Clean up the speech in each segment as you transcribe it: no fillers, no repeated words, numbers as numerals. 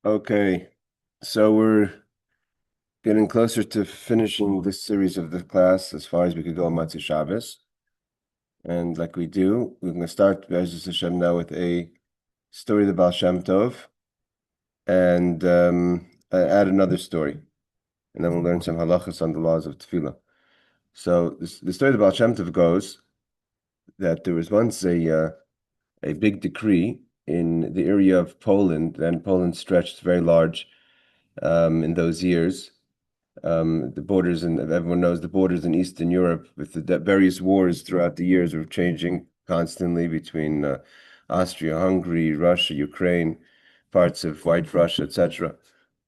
Okay, so we're getting closer to finishing this series of the class as far as we could go on Motzaei Shabbos. And like we do, we're going to start Be'ezus Hashem now with a story of the Baal Shem Tov and add another story. And then we'll learn some halachos on the laws of tefillah. So the story of the Baal Shem Tov goes that there was once a big decree in the area of Poland, and Poland stretched very large in those years. The borders, and everyone knows the borders in Eastern Europe with the various wars throughout the years were changing constantly between Austria, Hungary, Russia, Ukraine, parts of White Russia, etc.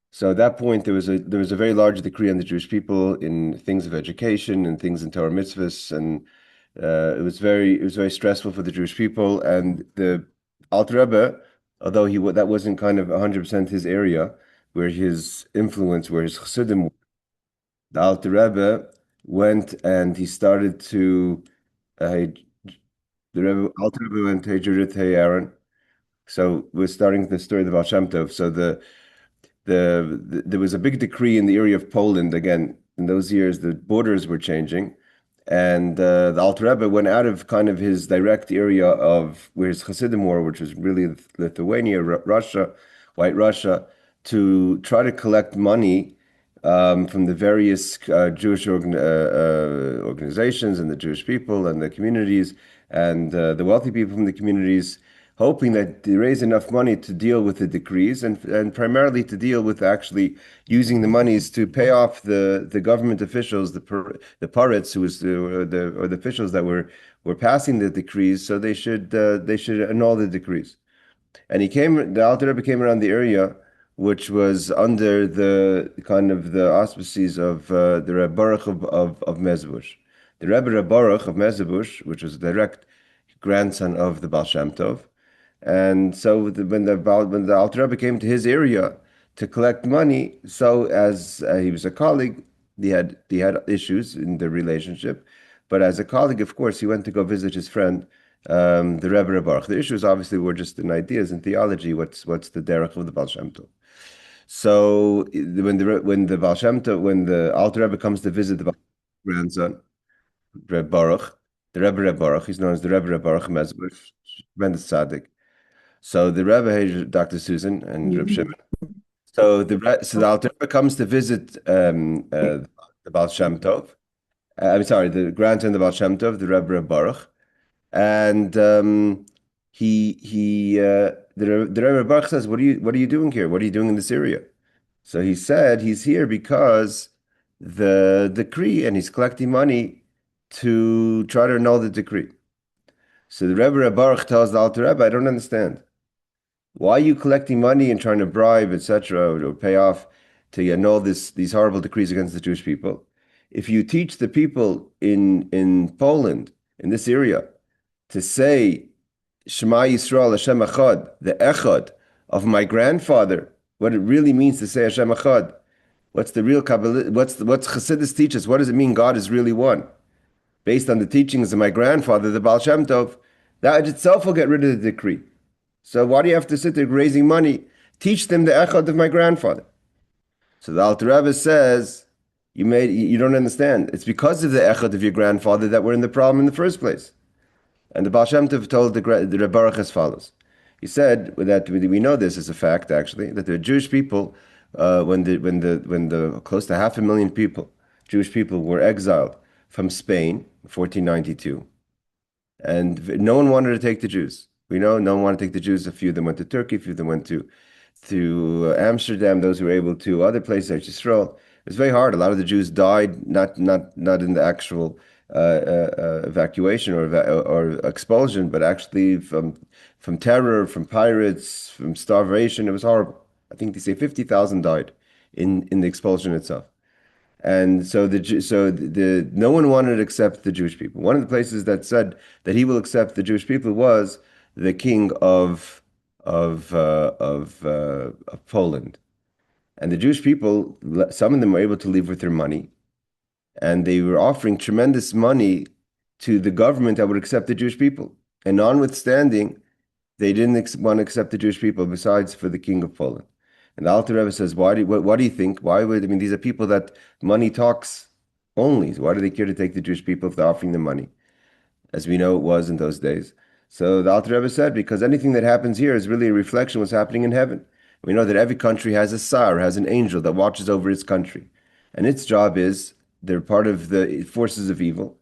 So at that point, there was a very large decree on the Jewish people in things of education and things in Torah mitzvahs, and it was very stressful for the Jewish people. And the Alter Rebbe, although that wasn't kind of 100% his area, where his influence, where his chassidim, the Alter Rebbe went and he started to the Alter Rebbe went, hey Judith, hey Aaron. So we're starting the story of the Baal Shem Tov. So there was a big decree in the area of Poland. Again, in those years, the borders were changing, and the Alter Rebbe went out of kind of his direct area of where his Hasidim were, which was really Lithuania, Russia, White Russia, to try to collect money from the various Jewish organizations and the Jewish people and the communities and the wealthy people from the communities, hoping that they raise enough money to deal with the decrees and primarily to deal with actually using the monies to pay off the government officials, the parets, who was the officials that were passing the decrees, so they should annul the decrees. And the Alter Rebbe came around the area, which was under the kind of the auspices of the Rebbe Baruch of Mezbush. The Rebbe Baruch of Mezbush, which was a direct grandson of the Baal Shem Tov. And so when the Alter Rebbe came to his area to collect money, so as he was a colleague, he had issues in the relationship. But as a colleague, of course, he went to go visit his friend, the Rebbe Baruch. The issues obviously were just in ideas and theology. What's the derech of the Baal Shem Tov? So when the Alter Rebbe comes to visit the grandson, Rebbe Baruch, the Rebbe Baruch, he's known as the Rebbe Baruch Mezbush, tremendous tzaddik. So the Rebbe, hey, Dr. Susan and Reb Shimon. So the Alter Rebbe comes to visit the Baal Shem Tov. I'm sorry, the grandson of the Baal Shem Tov, the Rebbe Baruch, and the Rebbe Baruch says, "What are you doing here? What are you doing in this area?" So he said he's here because the decree, and he's collecting money to try to annul the decree. So the Rebbe Baruch tells the Alter Rebbe, "I don't understand. Why are you collecting money and trying to bribe, etc., or pay off to annul these horrible decrees against the Jewish people? If you teach the people in Poland, in this area, to say Shema Yisrael Hashem Echad, the Echad of my grandfather, what it really means to say Hashem Echad, what's the real Kabbalah, what's Chassidus teaches, what does it mean God is really one? Based on the teachings of my grandfather, the Baal Shem Tov, that itself will get rid of the decree. So why do you have to sit there raising money? Teach them the Echad of my grandfather." So the Alter Rebbe says, you don't understand. It's because of the Echad of your grandfather that we're in the problem in the first place. And the Baal Shem Tov told the Rebbe Baruch as follows. He said that we know this as a fact, actually, that the Jewish people, when the close to 500,000 people, Jewish people, were exiled from Spain in 1492, and no one wanted to take the Jews. We know no one wanted to take the Jews. A few of them went to Turkey, a few of them went to Amsterdam. Those who were able to other places like Israel. It was very hard. A lot of the Jews died not in the actual evacuation or expulsion, but actually from terror, from pirates, from starvation. It was horrible. I think they say 50,000 died in the expulsion itself. And so no one wanted to accept the Jewish people. One of the places that said that he will accept the Jewish people was the king of Poland. And the Jewish people, some of them were able to leave with their money, and they were offering tremendous money to the government that would accept the Jewish people. And notwithstanding, they didn't want to accept the Jewish people besides for the king of Poland. And the Alter Rebbe says, what do you think? Why would, I mean, these are people that money talks only. So why do they care to take the Jewish people if they're offering them money? As we know it was in those days. So the Alter Rebbe said, because anything that happens here is really a reflection of what's happening in heaven. We know that every country has a sar, has an angel that watches over its country. And its job is, they're part of the forces of evil,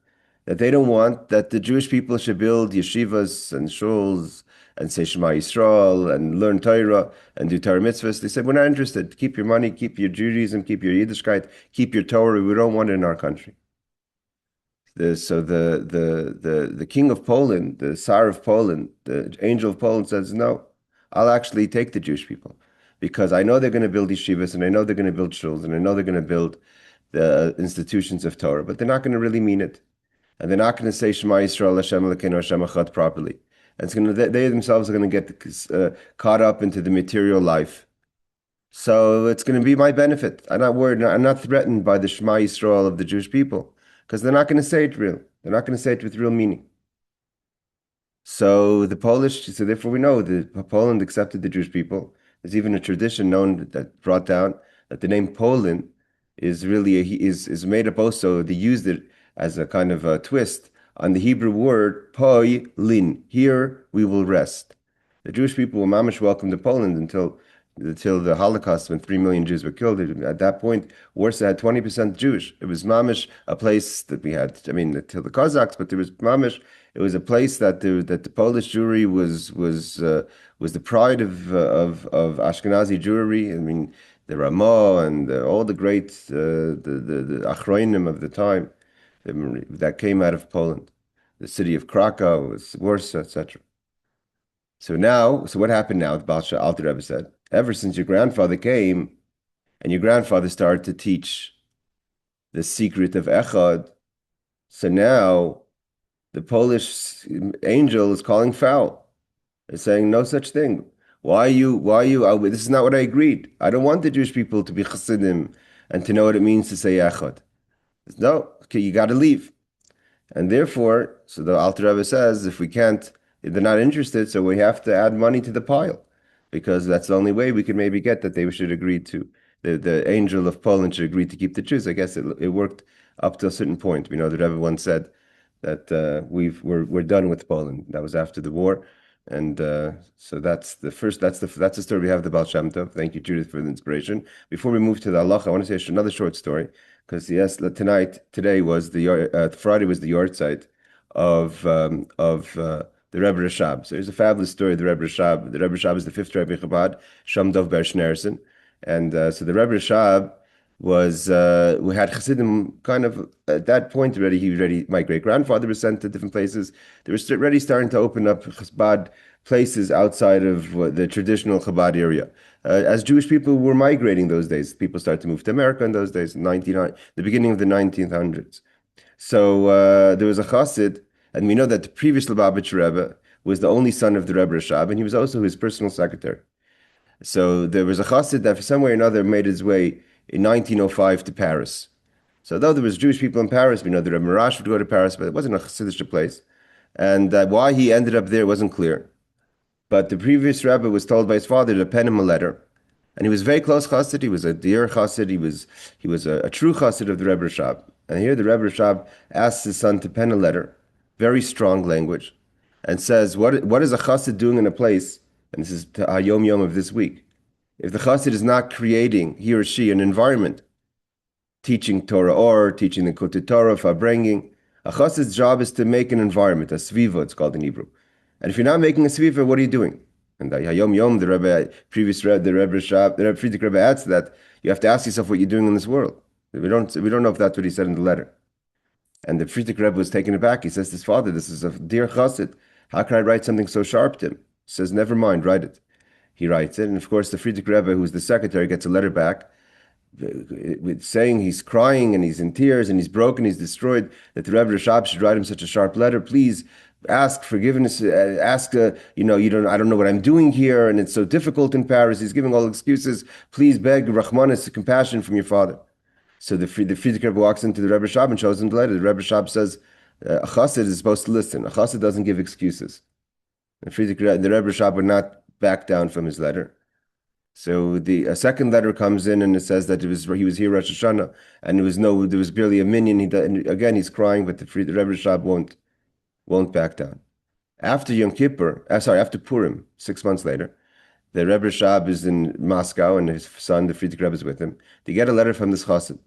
that they don't want that the Jewish people should build yeshivas and shuls and say Shema Yisrael and learn Torah and do Torah mitzvahs. They said, we're not interested. Keep your money, keep your Judaism, keep your Yiddishkeit, keep your Torah. We don't want it in our country. The king of Poland, the Tsar of Poland, the angel of Poland says, no, I'll actually take the Jewish people because I know they're going to build yeshivas and I know they're going to build shuls and I know they're going to build the institutions of Torah, but they're not going to really mean it. And they're not going to say Shema Yisrael, Hashem Elokeinu, Hashem Echad properly. And it's going to, they themselves are going to get caught up into the material life. So it's going to be my benefit. I'm not worried. I'm not threatened by the Shema Yisrael of the Jewish people because they're not going to say it real. They're not going to say it with real meaning. So the Polish, so therefore we know that Poland accepted the Jewish people. There's even a tradition known that brought down that the name Poland is really is made up also. They used it as a kind of a twist on the Hebrew word poilin. Here we will rest. The Jewish people were mamish welcome to Poland until the Holocaust, when 3 million Jews were killed. At that point, Warsaw had 20% Jewish. It was mamish, a place that we had, I mean, till the Cossacks, but there was mamish. It was a place that the Polish Jewry was the pride of Ashkenazi Jewry. I mean, the Ramah and all the great the Achroinim of the time that came out of Poland. The city of Krakow, Warsaw, etc. So what happened now? The Baal Shem Alter Rebbe said, ever since your grandfather came and your grandfather started to teach the secret of Echad, so now the Polish angel is calling foul. It's saying no such thing. Why you, this is not what I agreed. I don't want the Jewish people to be chassidim and to know what it means to say Echad. No, okay, you got to leave. And therefore, so the Alter Rebbe says, if they're not interested, so we have to add money to the pile, because that's the only way we could maybe get that they should agree to, the angel of Poland should agree to keep the Jews. I guess it worked up to a certain point. We know the Rebbe once said that we're done with Poland. That was after the war. And so that's the story we have of the Baal Shem Tov. Thank you, Judith, for the inspiration. Before we move to the halacha, I want to say another short story, because yes, today was Friday was the yahrzeit of the Rebbe Rashab. So here's a fabulous story of the Rebbe Rashab. The Rebbe Rashab is the fifth Rebbe Chabad, Shem Dov Ber Schneerson. And so the Rebbe Rashab we had Chassidim kind of at that point already. My great grandfather was sent to different places. They were already starting to open up Chabad places outside of the traditional Chabad area. As Jewish people were migrating those days, people started to move to America in those days, the beginning of the 1900s. So there was a Chassid, and we know that the previous Lubavitch Rebbe was the only son of the Rebbe Rashab, and he was also his personal secretary. So there was a Chassid that for some way or another made his way in 1905 to Paris. So though there was Jewish people in Paris, we know the Rebbe Marash would go to Paris, but it wasn't a Chassidish place. And why he ended up there wasn't clear. But the previous Rebbe was told by his father to pen him a letter. And he was very close Chassid. He was a dear Chassid. He was a true Chassid of the Rebbe Rashab. And here the Rebbe Rashab asks his son to pen a letter, very strong language, and says, what is a Chassid doing in a place, and this is a Yom Yom of this week, if the Chassid is not creating, he or she, an environment, teaching Torah or teaching the Kodesh Torah, Farbringing, a Chassid's job is to make an environment, a sviva, it's called in Hebrew. And if you're not making a sviva, what are you doing? And the Yom Yom, the Rebbe Friedrich Rebbe adds that you have to ask yourself what you're doing in this world. We don't know if that's what he said in the letter. And the Friedrich Rebbe was taken aback. He says to his father, this is a dear Chassid. How can I write something so sharp to him? He says, never mind, write it. He writes it. And of course, the Friedrich Rebbe, who's the secretary, gets a letter back with saying he's crying and he's in tears and he's broken, he's destroyed, that the Rebbe Rashab should write him such a sharp letter. Please ask forgiveness, I don't know what I'm doing here, and it's so difficult in Paris. He's giving all excuses. Please beg Rahmanis, compassion from your father. So the Friedrich Rebbe walks into the Rebbe Rashab and shows him the letter. The Rebbe Rashab says, a Chassid is supposed to listen. A Chassid doesn't give excuses. The Rebbe Rashab would not back down from his letter. So a second letter comes in and it says that he was here Rosh Hashanah and there was barely a minyan. And again he's crying, but the Rebbe Rashab won't back down. After Yom Kippur, after Purim, 6 months later, the Rebbe Rashab is in Moscow and his son, the Frierdiker Rebbe, is with him. They get a letter from this chassid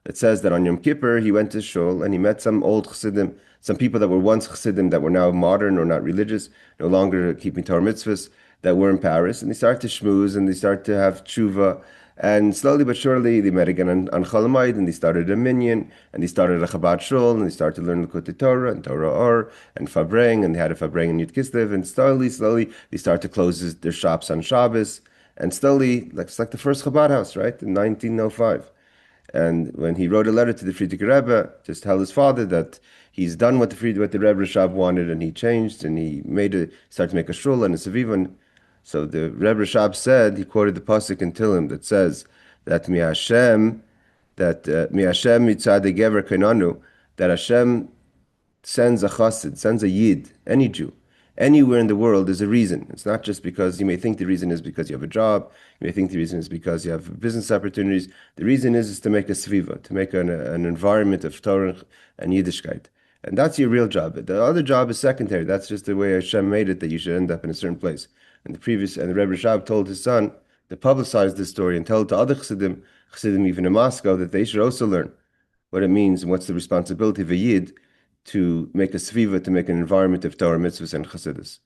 that says that on Yom Kippur he went to shul and he met some old chassidim, some people that were once chassidim that were now modern or not religious, no longer keeping Torah mitzvahs, that were in Paris, and they start to schmooze and they start to have tshuva. And slowly but surely, they met again on Chol Hamoed, and they started a minyan, and they started a Chabad shul, and they started to learn Likutei Torah and Torah Or and Fabreng, and they had a Fabreng in Yud Kislev, and slowly, they start to close their shops on Shabbos, and slowly, it's like the first Chabad house, right, in 1905. And when he wrote a letter to the Frierdiker Rebbe to tell his father that he's done what the Rebbe Rashab wanted, and he changed, and he started to make a shul and a seviv. So the Rebbe Rashab said, he quoted the pasuk in Tehillim that says that Mi Hashem mitzad gever kainanu, that Hashem sends a chassid, sends a yid, any Jew, anywhere in the world. There's a reason. It's not just because you may think the reason is because you have a job. You may think the reason is because you have business opportunities. The reason is to make a sviva, to make an environment of Torah and Yiddishkeit. And that's your real job. The other job is secondary. That's just the way Hashem made it, that you should end up in a certain place. And the Rebbe Rashab told his son to publicize this story and tell it to other chassidim even in Moscow, that they should also learn what it means and what's the responsibility of a yid to make a sviva, to make an environment of Torah, mitzvahs, and chassidus.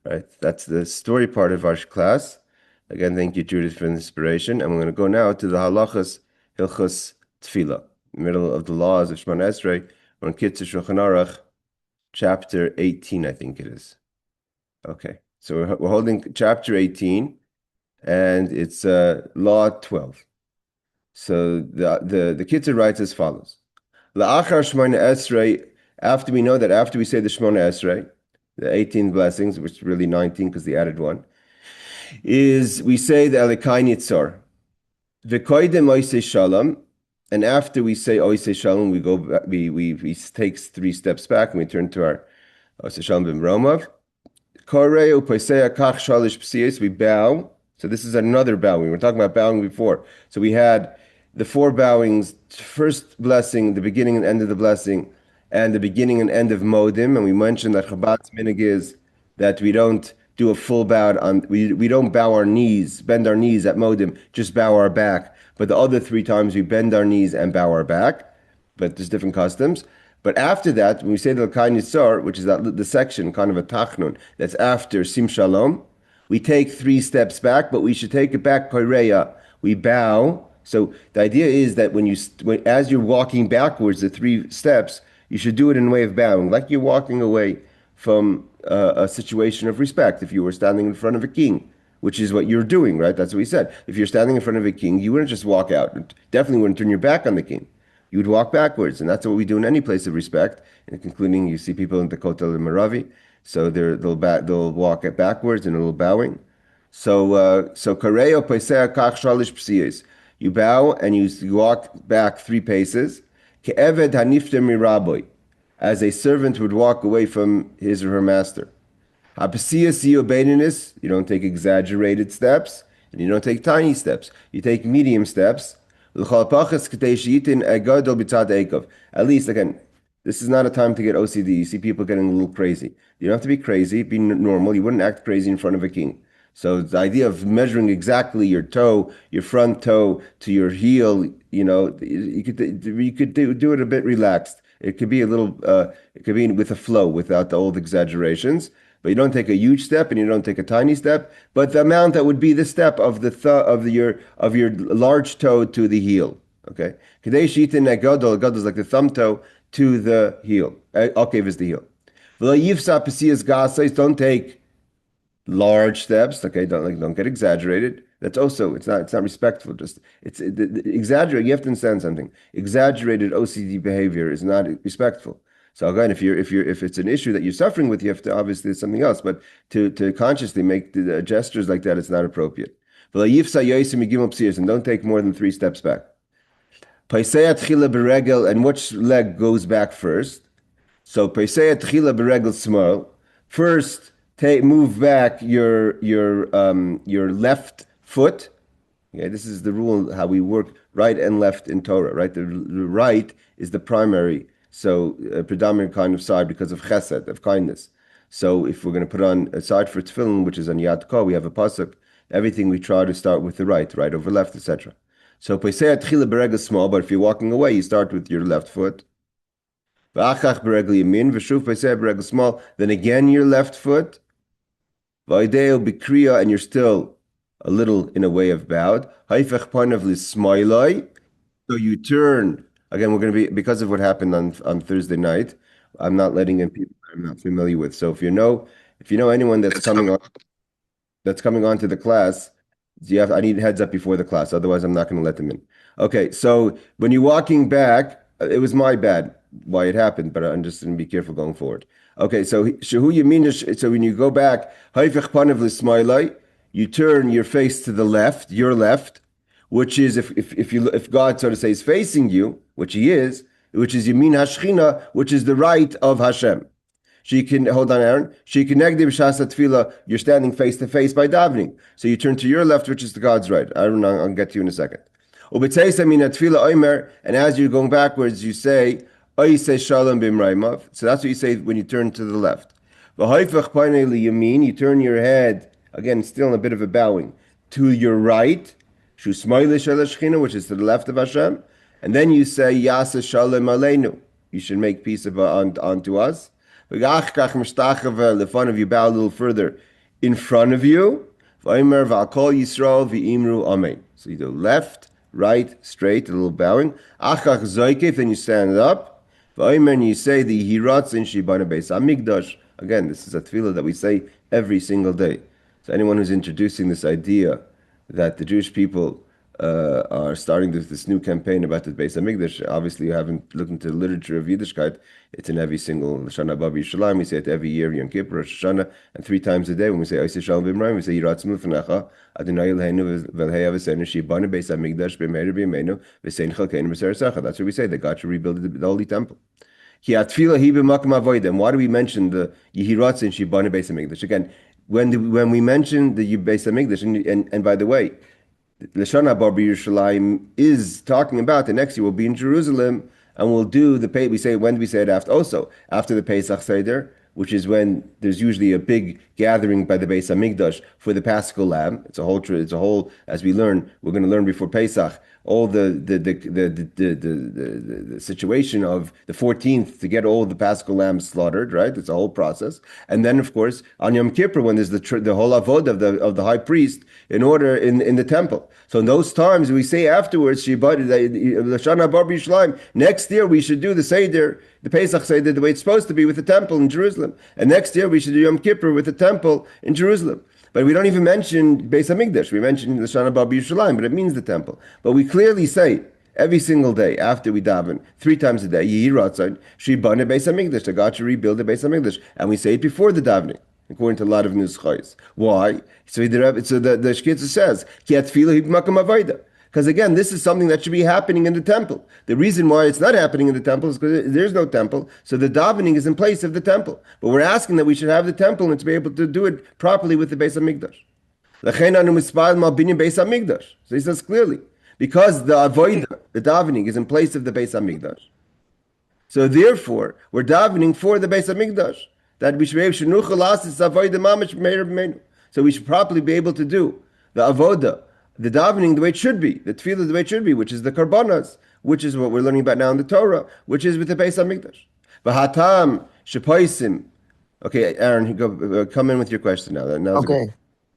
Right? That's the story part of our class. Again, thank you, Judith, for the inspiration. And we're going to go now to the halachos, hilchos, tefillah, middle of the laws of Shemoneh Esrei. We're on Kitzur Shulchan Aruch, chapter 18, I think it is. Okay. So we're holding chapter 18, and it's law 12. So the Kitzur writes as follows: La'achar Shemoneh Esrei, after we say the Shemoneh Esrei, the 18 blessings, which is really 19 because they added one, is we say the Elikai Nitzar, V'koidem Oisei Shalom, and after we say Oisei Shalom, we take 3 steps back and we turn to our Oisei Shalom B'mromav. We bow. So this is another bowing. We were talking about bowing before. So we had the 4 bowings: first blessing, the beginning and end of the blessing, and the beginning and end of modim. And we mentioned that Chabad's minhag is that we don't do a full bow we don't bow our knees, bend our knees at modim, just bow our back. But the other 3 times we bend our knees and bow our back. But there's different customs. But after that, when we say the L'kai Nitzar, which is the section, kind of a tachnun, that's after Sim Shalom, we take 3 steps back, but we should take it back koreya. We bow. So the idea is that as you're walking backwards, the 3 steps, you should do it in a way of bowing, like you're walking away from a situation of respect. If you were standing in front of a king, which is what you're doing, right? That's what we said. If you're standing in front of a king, you wouldn't just walk out. Definitely wouldn't turn your back on the king. You would walk backwards, and that's what we do in any place of respect, including you see people in the Kotel and Maravi, so they'll walk backwards in a little bowing. So kareo paisea kach shalish psiyos. You bow and you walk back 3 paces. Ke'eved hanifter miraboy, as a servant would walk away from his or her master. Hapsiyas yobedinis, you don't take exaggerated steps, and you don't take tiny steps. You take medium steps. At least, again, this is not a time to get OCD. You see people getting a little crazy. You don't have to be crazy, be normal. You wouldn't act crazy in front of a king. So the idea of measuring exactly your front toe to your heel, you could do it a bit relaxed. It could be it could be with a flow without the old exaggerations. But you don't take a huge step and you don't take a tiny step. But the amount that would be the step of your large toe to the heel. Okay, Kodesh yitin gadol is like the thumb toe to the heel. Okav is the heel. Don't take large steps. Okay, don't get exaggerated. That's also it's not respectful. Just exaggerate. You have to understand something. Exaggerated OCD behavior is not respectful. So again, if it's an issue that you're suffering with, you have to obviously it's something else. But to consciously make the gestures like that, it's not appropriate. And don't take more than 3 steps back. And which leg goes back first? So first move back your left foot. Okay, this is the rule how we work right and left in Torah, right? The right is the primary, so a predominant kind of side because of chesed, of kindness. So if we're going to put on a side for tefillin, which is on Yad Ko, we have a pasuk. Everything we try to start with the right over left, etc. So pesei atchila beregel small, but if you're walking away, you start with your left foot. V'achach beregel yamin, v'shuv pesei beregel small. Then again your left foot. V'ideo b'kriya, and you're still a little in a way of bowed. Haifech panav l'smailai. So you turn. Again, we're going to be, because of what happened on Thursday night, I'm not letting in people I'm not familiar with. So if you know anyone that's coming on to the class, I need heads up before the class. Otherwise, I'm not going to let them in. Okay, so when you're walking back, it was my bad why it happened, but I'm just going to be careful going forward. Okay, so when you go back, you turn your face to the left, your left, which is if God, so to say, is facing you, which He is, which is Yamin Hashchina, which is the right of Hashem. She can hold on, Aaron. She can negative shasa tefillah. You're standing face to face by davening, so you turn to your left, which is the God's right. Aaron, I'll get to you in a second. And as you're going backwards, you say shalom b'mraimav. So that's what you say when you turn to the left. You turn your head again, still in a bit of a bowing to your right, which is to the left of Hashem, and then you say Yasa Shalom Aleinu. You should make peace unto us. The fun of you bow a little further in front of you. So you do left, right, straight, a little bowing. Then you stand up. And you say the Hiratzin Shibana Beis Amigdash. Again, this is a tefillah that we say every single day. So anyone who's introducing this idea that the Jewish people are starting this new campaign about the Beis Hamikdash. Obviously, you haven't looked into the literature of Yiddishkeit. It's in every single Shana Bava Yerushalayim. We say it every year, Yom Kippur, Rosh Hashanah, and 3 times a day. When we say Oisei Shalom B'Mrayim, we say Yiratzim L'Fanecha, Adonai Eloheinu V'Elhei Avosenu Shibana Beis Hamikdash B'Meir B'Yameinu V'Sein Chalkeinu B'Seresecha. That's what we say. That God should rebuild the Holy Temple. And why do we mention the Yehiratzin Shibana Beis Hamikdash? Again, when we mention the Beis Hamikdash, and by the way, L'Shana Haba B'Yerushalayim is talking about the next year we'll be in Jerusalem and we'll do we say it after the Pesach Seder, which is when there's usually a big gathering by the Beis Hamikdash for the Paschal Lamb. It's a whole, as we're going to learn before Pesach, all the situation of the 14th to get all the Paschal lambs slaughtered, right? It's a whole process. And then, of course, on Yom Kippur, when there's the whole avodah of the high priest in the temple. So in those times, we say afterwards, next year we should do the Seder, the Pesach Seder, the way it's supposed to be with the temple in Jerusalem. And next year we should do Yom Kippur with the temple in Jerusalem. But we don't even mention Beis Hamikdash. We mention the Shana Haba B'Yerushalayim, but it means the temple. But we clearly say every single day after we daven, 3 times a day, Yehi Ratzon, Shibana Beis Hamikdash, that God should rebuild the Beis Hamikdash. And we say it before the davening, according to a lot of nuschos. Why? So the Kitzur says, Ki atfilah hib'makam avodah. Because again, this is something that should be happening in the temple. The reason why it's not happening in the temple is because there's no temple, so the davening is in place of the temple. But we're asking that we should have the temple and to be able to do it properly with the Beis Hamikdash. So he says clearly, because the avodah, the davening, is in place of the Beis Hamikdash. So therefore, we're davening for the Beis Hamikdash, that we should be able to so we should properly be able to do the avodah, the davening the way it should be, the tefillah the way it should be, which is the karbanas, which is what we're learning about now in the Torah, which is with the Beis Hamikdash. V'hatam shepaisim. Okay, Aaron, come in with your question now. Okay,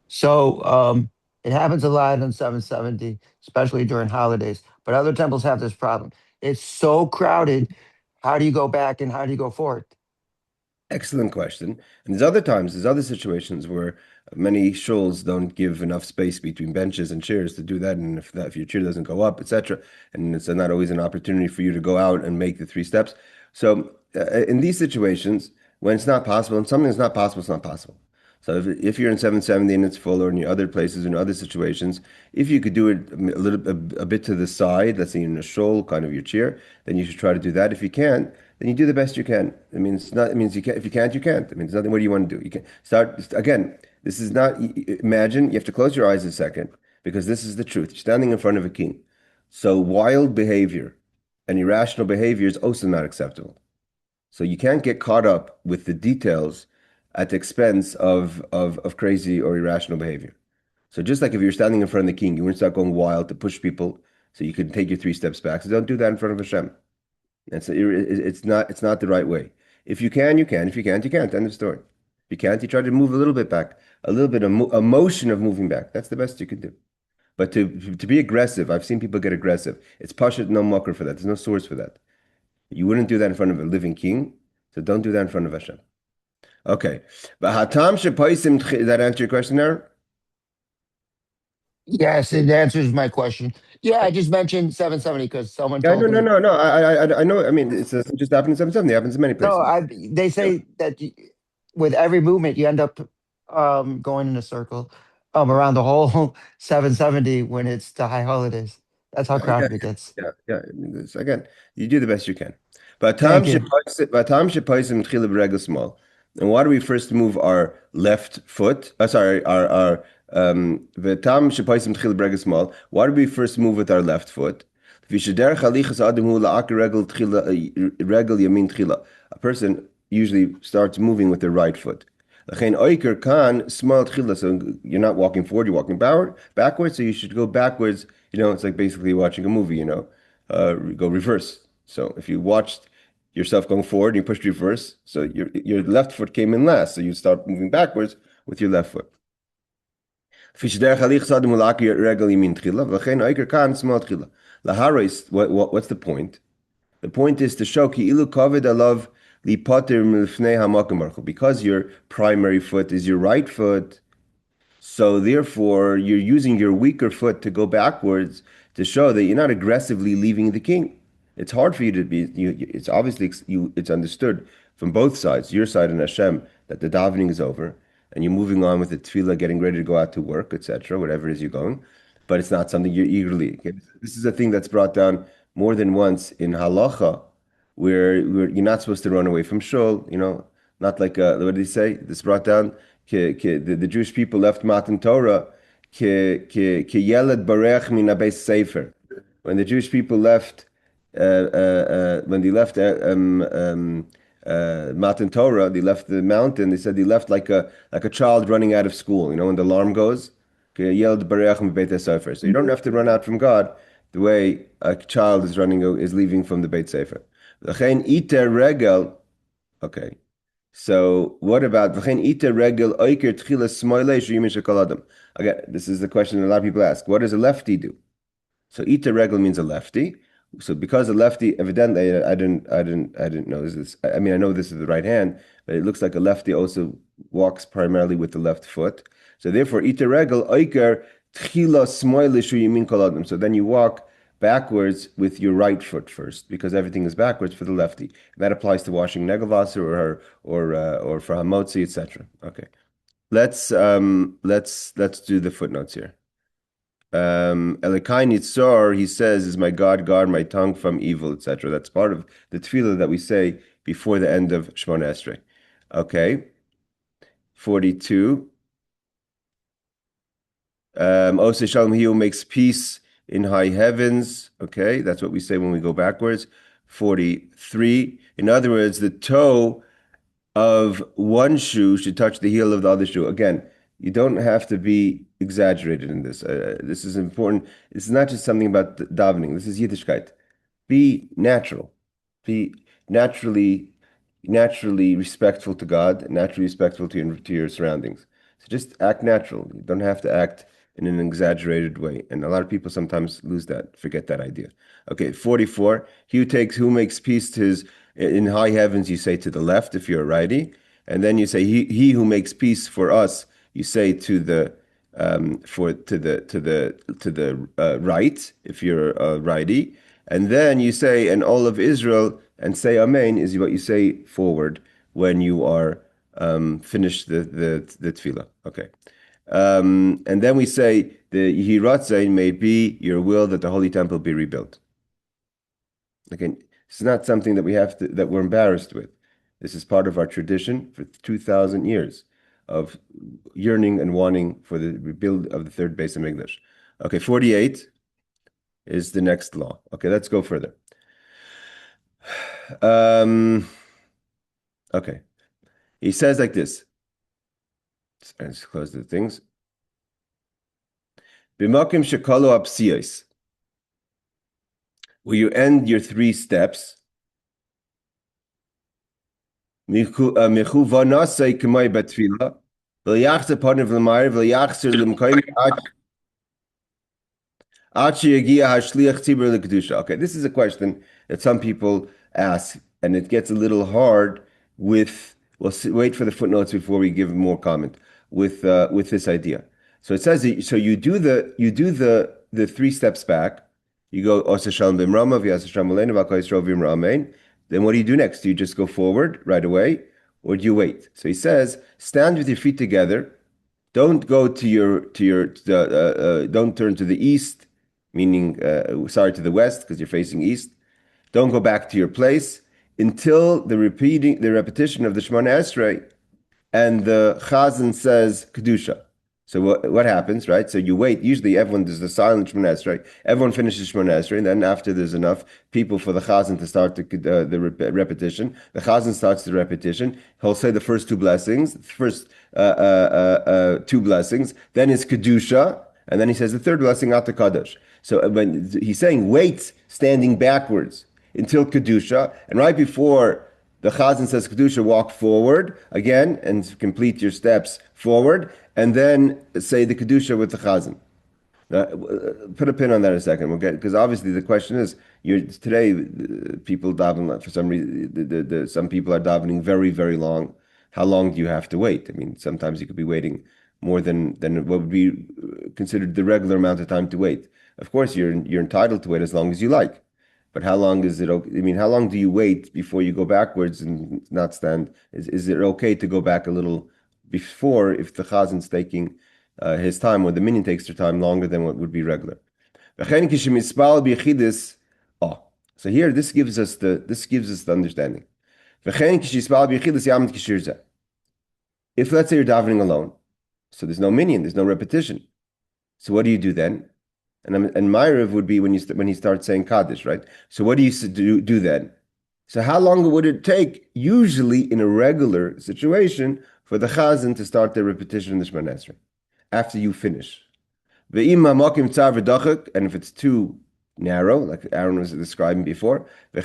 so it happens a lot on 770, especially during holidays. But other temples have this problem. It's so crowded. How do you go back and how do you go forward? Excellent question. And there's other situations where many shuls don't give enough space between benches and chairs to do that, and if your chair doesn't go up, etc., and it's not always an opportunity for you to go out and make the 3 steps. So in these situations, when it's not possible, and something is not possible, it's not possible. So if you're in 770 and it's full, or in your other places, in other situations, if you could do it a bit to the side, let's say in a shul, kind of your chair, then you should try to do that. If you can't, then you do the best you can. I mean, it means you can't. If you can't, you can't. I mean, it's nothing. What do you want to do? You can start again. This is not. Imagine you have to close your eyes a second. because this is the truth. You're standing in front of a king. So wild behavior and irrational behavior is also not acceptable. So you can't get caught up with the details at the expense of crazy or irrational behavior. So just like if you're standing in front of the king, you wouldn't start going wild to push people so you can take your 3 steps back. So don't do that in front of Hashem. It's not the right way. If you can, you can. If you can't, you can't. End of story. If you can't, you try to move a little bit back, a little bit of a motion of moving back. That's the best you can do. But to be aggressive, I've seen people get aggressive. It's pashut no mocker for that. There's no source for that. You wouldn't do that in front of a living king, so don't do that in front of Hashem. Okay. But hatam shepaisim, that answer your question there? Yes, it answers my question. Yeah, I just mentioned 770 because someone Yeah, no, told no, me. no, no. I know. I mean, it just happened in 770. It happens in many No, places. they Yeah. say that with every movement, you end up going in a circle around the whole 770 when it's the high holidays. That's how Yeah, crowded it gets. yeah. I mean, again, you do the best you can. But Thank you. tam shepaisim tchila b'regel small. And why do we first move our left foot? Sorry, our v'tam shepaisim tchila b'regel small. Why do we first move with our left foot? V'shederech halichas adam hu la'ak regel tchila regel yamin tchila. A person usually starts moving with their right foot. L'chein oiker kan small tchila. So you're not walking forward, you're walking backwards. So you should go backwards. It's like basically watching a movie, go reverse. So if you watched yourself going forward and you pushed reverse, so your left foot came in last, so you start moving backwards with your left foot. What's the point? The point is to show ki ilu kavod alav lipater milfnei hamakom baruch Hu. Because your primary foot is your right foot, so therefore, you're using your weaker foot to go backwards to show that you're not aggressively leaving the king. It's hard for you to be. It's obviously It's understood from both sides, your side and Hashem, that the davening is over and you're moving on with the tefillah, getting ready to go out to work, etc. Whatever it is you're going, but it's not something you're eagerly. Okay? This is a thing that's brought down more than once in halacha, where you're not supposed to run away from shul. Not like what did he say? This brought down the Jewish people left Matan Torah yeled barech min beis sefer. When the Jewish people left, when they left Matan Torah, they left the mountain. They said they left like a child running out of school. When the alarm goes, yeled barech min beis sefer. So you don't have to run out from God the way a child is leaving from the Beit Sefer. L'chein iter regel. Okay. So what about v'chein iter regel oiker tchila smoile sheyumin shekol adam? Again, this is the question a lot of people ask. What does a lefty do? So iter regel means a lefty. So because a lefty, evidently, I didn't know this. I mean, I know this is the right hand, but it looks like a lefty also walks primarily with the left foot. So therefore, iter regel oiker tchila smoile sheyumin kol adam. So then you walk backwards with your right foot first, because everything is backwards for the lefty. That applies to washing negelvasser or for hamotzi, etc. Okay, let's do the footnotes here. Elikai Nitzor, he says, is my God, guard my tongue from evil, etc. That's part of the tefillah that we say before the end of Shemoneh Esrei. Okay, 42. Oseh Shalom, he who makes peace in high heavens. Okay, that's what we say when we go backwards. 43. In other words, the toe of one shoe should touch the heel of the other shoe. Again, you don't have to be exaggerated in this. This is important. This is not just something about davening. This is Yiddishkeit. Be natural. Be naturally respectful to God, naturally respectful to your surroundings. So just act natural. You don't have to act in an exaggerated way. And a lot of people sometimes forget that idea. Okay, 44. Who makes peace in high heavens, you say to the left if you're a righty. And then you say he who makes peace for us, you say to the right if you're a righty. And then you say, and all of Israel, and say Amen is what you say forward when you are finished the tefillah. Okay. And then we say, the Yehi Ratzon may be your will that the Holy Temple be rebuilt. Again, it's not something that we're embarrassed with. This is part of our tradition for 2,000 years of yearning and wanting for the rebuild of the third Beis Hamikdash. Okay, 48 is the next law. Okay, let's go further. Okay. He says like this. Let's close the things. B'makim shekalo apsiyos, where you end your 3 steps. Mechuvanasei k'may betfila, v'yachzer panav l'mayr, v'yachzer l'mkoyim okay, this is a question that some people ask, and it gets a little hard with, we'll wait for the footnotes before we give more comment with this idea. So it says, so you do the 3 steps back. You go, then what do you do next? Do you just go forward right away, or do you wait? So he says, stand with your feet together. Don't go don't turn to the east, meaning, to the west, because you're facing east. Don't go back to your place until the repetition of the Shemoneh Esrei, and the Chazan says Kedusha. So what happens, right? So you wait. Usually everyone does the silent Shemoneh Esrei. Everyone finishes Shemoneh Esrei, and then after there's enough people for the Chazan to start the repetition, the Chazan starts the repetition. He'll say the first 2 blessings, the first 2 blessings. Then it's Kedusha, and then he says the 3rd blessing, Ata Kodesh. So when he's saying wait, standing backwards until Kedusha, and right before the Chazan says Kedusha, walk forward again and complete your steps forward, and then say the Kedusha with the Chazan. Put a pin on that in a second, because obviously the question is, today people daven for some reason. Some people are davening very, very long. How long do you have to wait? I mean, sometimes you could be waiting more than what would be considered the regular amount of time to wait. Of course, you're entitled to wait as long as you like. But how long is it okay? I mean, how long do you wait before you go backwards and not stand? Is it okay to go back a little before if the Chazan's taking his time, or the minyan takes their time longer than what would be regular? Oh, so here this gives us the understanding. If let's say you're davening alone, so there's no minyan, there's no repetition. So what do you do then? And Ma'ariv would be when he starts saying Kaddish, right? So what do you do then? So how long would it take, usually in a regular situation, for the Chazan to start the repetition in the Shemoneh Esrei after you finish? And if it's too narrow, like Aaron was describing before, so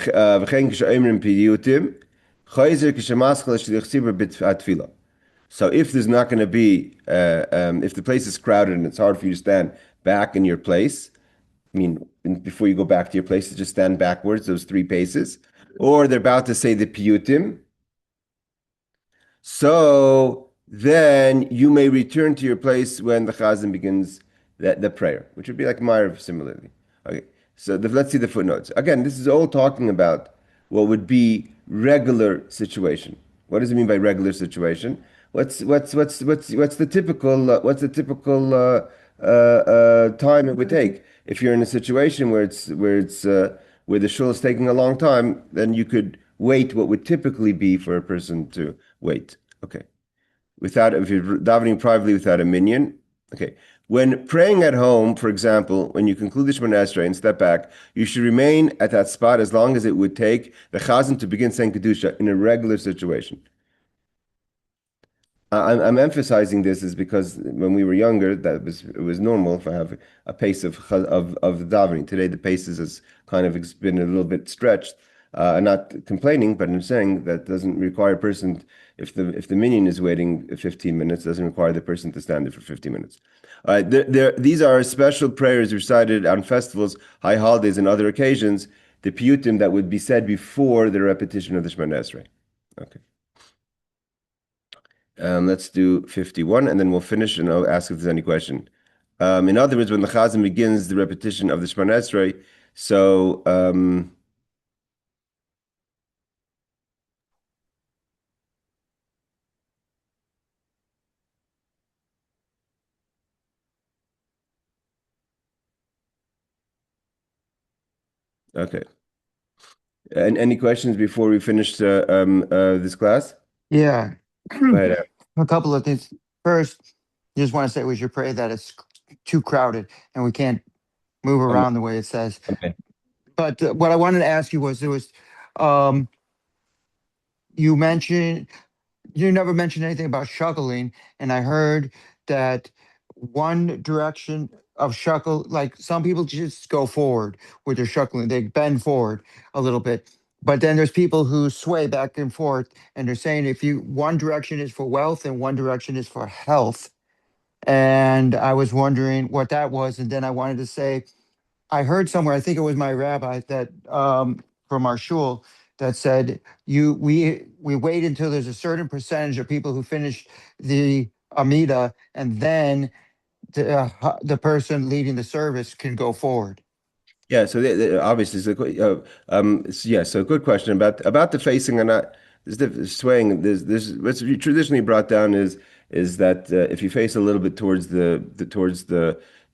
if there's not going to be, if the place is crowded and it's hard for you to stand back in your place, I mean, before you go back to your place, to just stand backwards those 3 paces, or they're about to say the piyutim, so then you may return to your place when the Chazan begins the prayer, which would be like Ma'ariv similarly. Okay, so let's see the footnotes. Again, this is all talking about what would be regular situation. What does it mean by regular situation? What's the typical time it would take? If you're in a situation where the shul is taking a long time, then you could wait what would typically be for a person to wait. Okay. If you're davening privately without a minyan. Okay. When praying at home, for example, when you conclude the Shemoneh Esrei and step back, you should remain at that spot as long as it would take the Chazan to begin saying Kedusha in a regular situation. I'm emphasizing this is because when we were younger, it was normal to have a pace of davening. Today, the pace has kind of been a little bit stretched. I'm not complaining, but I'm saying that doesn't require a person, if the minyan is waiting 15 minutes, doesn't require the person to stand there for 15 minutes. These are special prayers recited on festivals, high holidays, and other occasions, the piyutim that would be said before the repetition of the Shemoneh Esrei. Okay. Let's do 51, and then we'll finish, and I'll ask if there's any question. In other words, when the Chazan begins the repetition of the Shemoneh Esrei, so okay. And any questions before we finish this class? Yeah. Go ahead. A couple of things. First, just want to say we should pray that it's too crowded and we can't move Um, around the way it says. okay. But what I wanted to ask you was um, you mentioned you never mentioned anything about shuckling, and I heard that one direction of shuckle, like some people just go forward with their shuckling, they bend forward a little bit. But then there's people who sway back and forth, and they're saying if you one direction is for wealth and one direction is for health. And I was wondering what that was, and then I wanted to say I heard somewhere, I think it was my rabbi that from our shul that said we wait until there's a certain percentage of people who finish the Amidah, and then the person leading the service can go forward. Yeah, so obviously, yeah, so good question about the facing or not. There's swaying. There's what's traditionally brought down is that if you face a little bit towards the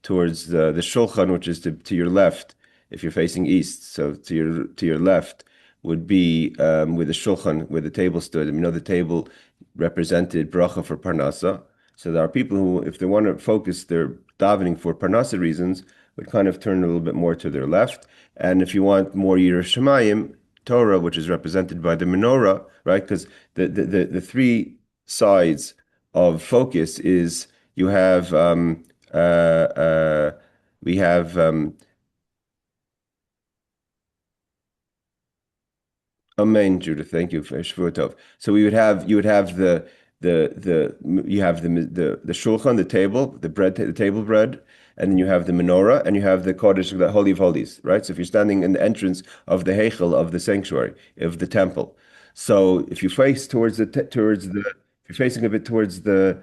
shulchan, which is to your left, if you're facing east, so to your left would be where the shulchan, where the table stood. And you know the table represented bracha for parnasa. So there are people who, if they want to focus their davening for parnasa reasons, would kind of turn a little bit more to their left. And if you want more Yiras Shamayim, Torah, which is represented by the menorah, right? Because the three sides of focus is you have we have Amen, Judith. Thank you for Shavuot Tov. So you would have you have the shulchan, the table, the table bread, and then you have the menorah, and you have the Kodesh, the Holy of Holies, right? So if you're standing in the entrance of the heichal of the sanctuary of the temple, so if you face if you're facing a bit towards the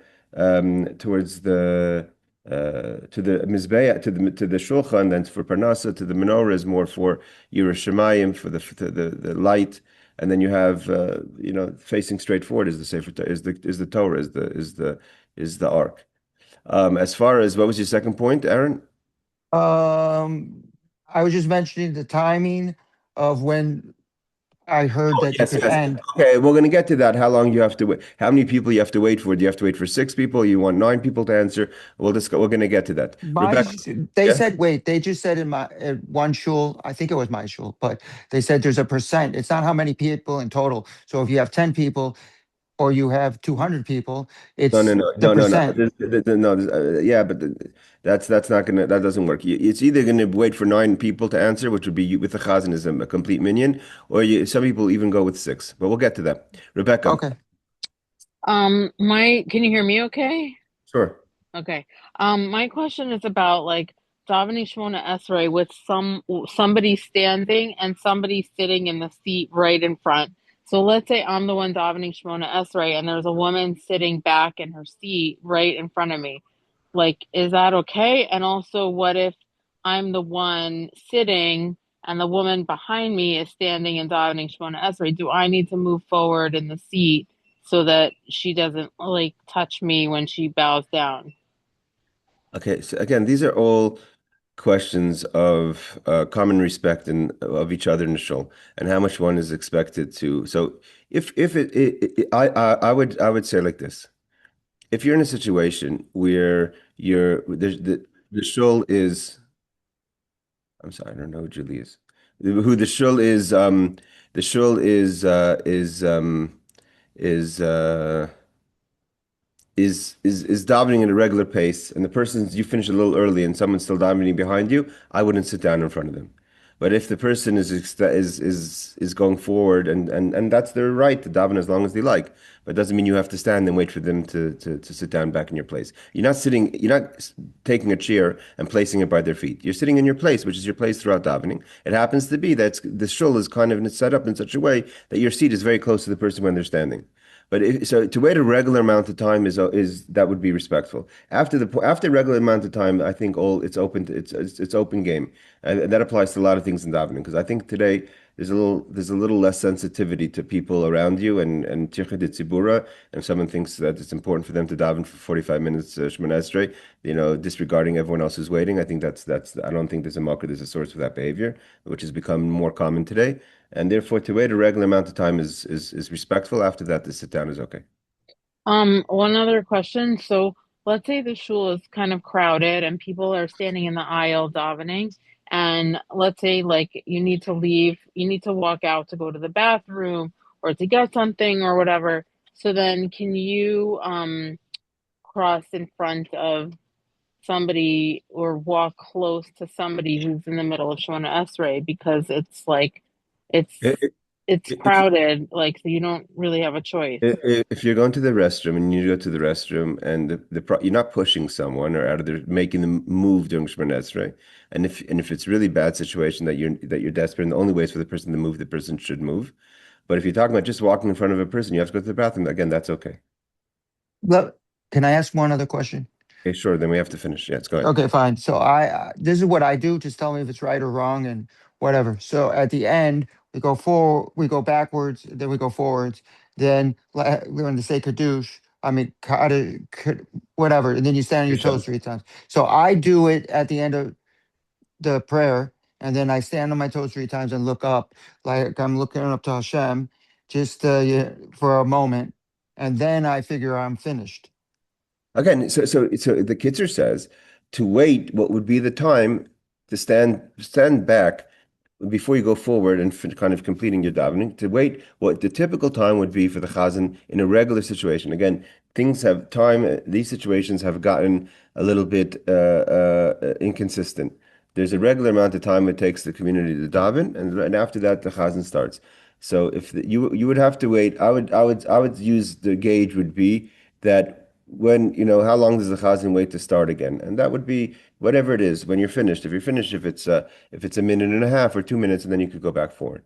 to the mizbeah to the shulchan, then for parnasa, to the menorah is more for Yiras Shamayim for the light, and then you have facing straight forward is the sefer is the Torah is the ark. As far as what was your second point, Aaron? Um, I was just mentioning the timing of when I heard Oh, that you yes, could yes. end. Okay, we're going to get to that. How long you have to wait? How many people you have to wait for? Do you have to wait for six people? You want nine people to answer? We'll discuss. We're going to get to that. Rebecca, They yeah, said, wait, they just said in my at one shul, I think it was my shul, but they said there's a percent. It's not how many people in total. So if you have 10 people or you have 200 people, no, no, it's no, the no, no, no. percent. No, yeah, but that's not gonna that doesn't work. It's either gonna wait for nine people to answer, which would be with the chazan as a complete minion, or some people even go with six. But we'll get to that. Rebecca, Okay. Can you hear me okay? sure. Okay. My question is about like davening Shemoneh Esrei with somebody standing and somebody sitting in the seat right in front. So let's say I'm the one davening Shemoneh Esrei and there's a woman sitting back in her seat right in front of me. Like, is that okay? And also, what if I'm the one sitting and the woman behind me is standing and davening Shemoneh Esrei? Do I need to move forward in the seat so that she doesn't like touch me when she bows down? Okay, so again, these are all questions of common respect and of each other in the shul, and how much one is expected to. So, if I would say like this: if you're in a situation where the shul is, I'm sorry, I don't know who Julie is, who the shul is is davening at a regular pace, and the person's you finish a little early, and someone's still davening behind you, I wouldn't sit down in front of them. But if the person is going forward, and that's their right to daven as long as they like, but it doesn't mean you have to stand and wait for them to sit down back in your place. You're not taking a chair and placing it by their feet. You're sitting in your place, which is your place throughout davening. It happens to be that the shul is kind of set up in such a way that your seat is very close to the person when they're standing. But so to wait a regular amount of time is that would be respectful. After a regular amount of time, I think all it's open it's open game, and that applies to a lot of things in davening. Because I think today there's a little less sensitivity to people around you and tirchei tzibura. And if someone thinks that it's important for them to daven for 45 minutes Shemoneh Esrei, disregarding everyone else who's waiting. I think that's I don't think there's a source of that behavior, which has become more common today. And therefore, to wait a regular amount of time is respectful. After that, to sit down is okay. One other question. So let's say the shul is kind of crowded and people are standing in the aisle davening, and let's say like you need to leave, you need to walk out to go to the bathroom or to get something or whatever. So then can you cross in front of somebody or walk close to somebody who's in the middle of Shemoneh Esrei because it's like it's I- it's If crowded, like so you don't really have a choice. if you're going to the restroom and you go to the restroom and you're not pushing someone or out of there making them move during Shemoneh Esrei, and if it's really bad situation that you're desperate and the only way is for the person to move, the person should move. But if you're talking about just walking in front of a person, you have to go to the bathroom. Again, that's okay. Look, can I ask one other question? Okay, sure. Then we have to finish. Yeah, let's go ahead. Okay, fine. So this is what I do. Just tell me if it's right or wrong and whatever. So at the end, we go forward, we go backwards, then we go forwards. Then we're going to say Kadush. I mean, whatever. And then you stand on your toes 3 times. So I do it at the end of the prayer. And then I stand on my toes 3 times and look up like I'm looking up to Hashem just for a moment. And then I figure I'm finished. Again, so the Kitzur says to wait what would be the time to stand back before you go forward and kind of completing your davening, to wait what the typical time would be for the chazan in a regular situation. Again, things have time, these situations have gotten a little bit inconsistent. There's a regular amount of time it takes the community to daven, and after that, the chazan starts. So if you would have to wait, I would use the gauge would be that when, how long does the chazan wait to start again? And that would be whatever it is when you're finished. If you're finished, if it's a minute and a half or 2 minutes, and then you could go back forward.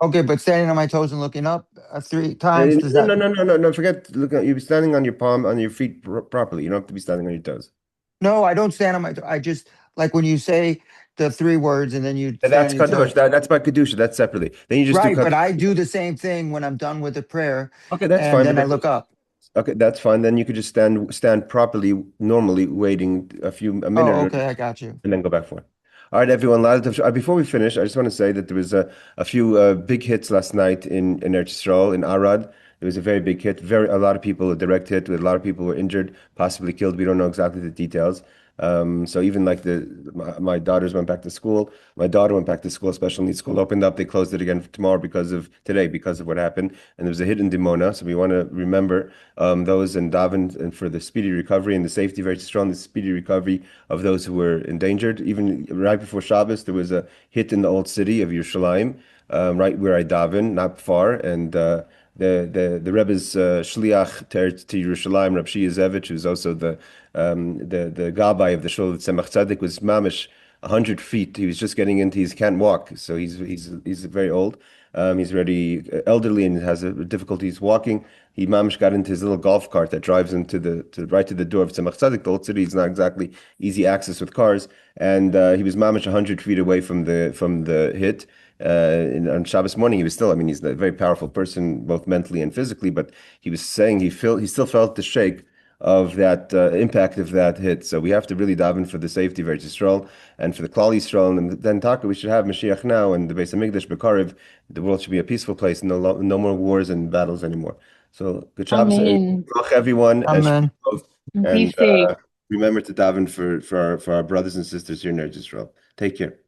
Okay, but standing on my toes and looking up 3 times, No, does no, that? no, no, no, no. Forget. Look, you'll be standing on your palm, on your feet properly. You don't have to be standing on your toes. No, I don't stand on my. I just like when you say the 3 words and then you stand That's on your kadosh. toes. That's by kedusha. That's separately. Then you just do Right, but I kadosh. do the same thing when I'm done with the prayer, Okay, that's and fine. then I look up. Okay, that's fine. Then you could just stand properly, normally, waiting a minute Oh, or okay, I got you. and then go back for it. All right, everyone. Before we finish, I just want to say that there was a few big hits last night in Eretz Yisrael, in Arad. It was a very big hit. A lot of people, a direct hit. A lot of people were injured, possibly killed. We don't know exactly the details. So even like my daughters went back to school. My daughter went back to school. Special needs school opened up. They closed it again for tomorrow because of what happened. And there was a hit in Dimona. So we want to remember those and daven and for the speedy recovery and the safety very strong, the speedy recovery of those who were endangered. Even right before Shabbos, there was a hit in the old city of Yerushalayim, right where I daven, not far, and the Rebbe's shliach to Yerushalayim, Reb Shia Zevich, who's also the gabbai of the shul of Tzemach Tzedek, was mamish 100 feet. He was just getting into. He can't walk, so he's very old. He's already elderly and has difficulties walking. He mamish got into his little golf cart that drives him right to the door of Tzemach Tzedek. The old city is not exactly easy access with cars, and he was mamish 100 feet away from the hit. On Shabbos morning, he was still. I mean, he's a very powerful person, both mentally and physically. But he was saying he still felt the shake of that impact of that hit. So we have to really daven for the safety of Eretz Yisrael and for the Klal Yisrael. And then Taka, we should have Mashiach now and the Beis Hamikdash B'Karev. The world should be a peaceful place. No more wars and battles anymore. So good Shabbos, Amen. everyone, and Amen. Be and safe. remember to daven for our brothers and sisters here in Eretz Yisrael. Take care.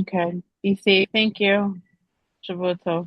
Okay. Be safe. Thank you. Shavua tov.